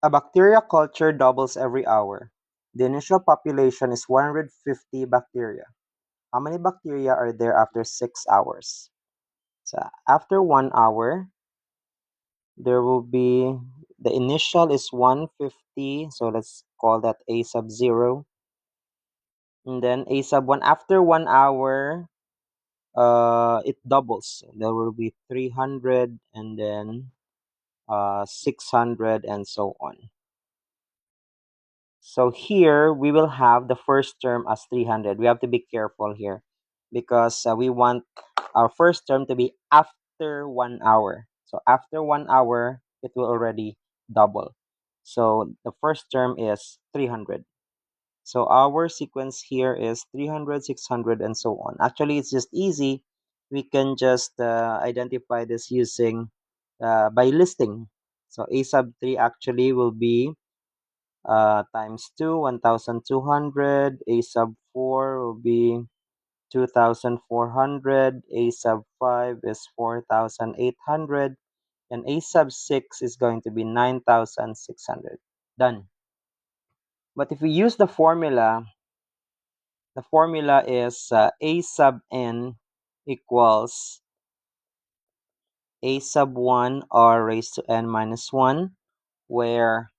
A bacteria culture doubles every hour. The initial population is 150 bacteria. How many bacteria are there after 6 hours? So after 1 hour, there will be the initial is 150, so let's call that A sub 0. And then A sub 1 after 1 hour, it doubles. There will be 300 and then 600 and so on. So here we will have the first term as 300. We have to be careful here because we want our first term to be after 1 hour. So after 1 hour, it will already double. So the first term is 300. So our sequence here is 300, 600, and so on. Actually, it's just easy. We can just identify this using by listing. So A sub 3 actually will be times 2, 1,200. A sub 4 will be 2,400. A sub 5 is 4,800. And A sub 6 is going to be 9,600. Done. But if we use the formula is A sub n equals A sub 1 r raised to n minus 1, where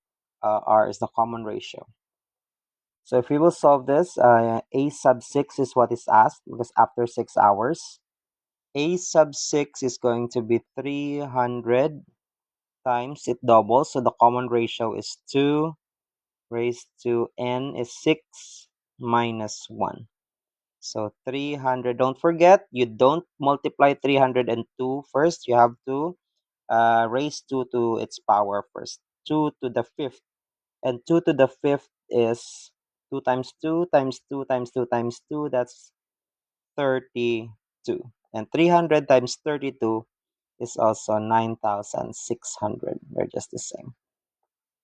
r is the common ratio. So if we will solve this, A sub 6 is what is asked because after 6 hours, A sub 6 is going to be 300 times it doubles. So the common ratio is 2 raised to n is 6 minus 1. So 300, don't forget, you don't multiply 302 first. You have to raise 2 to its power first. 2 to the fifth. And 2 to the fifth is 2 times 2 times 2 times 2 times 2. That's 32. And 300 times 32 is also 9,600. They're just the same.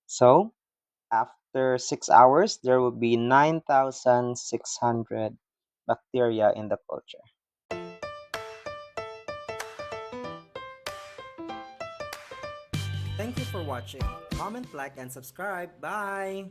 So after 6 hours, there will be 9,600 bacteria in the culture. Thank you for watching. Comment, like, and subscribe. Bye!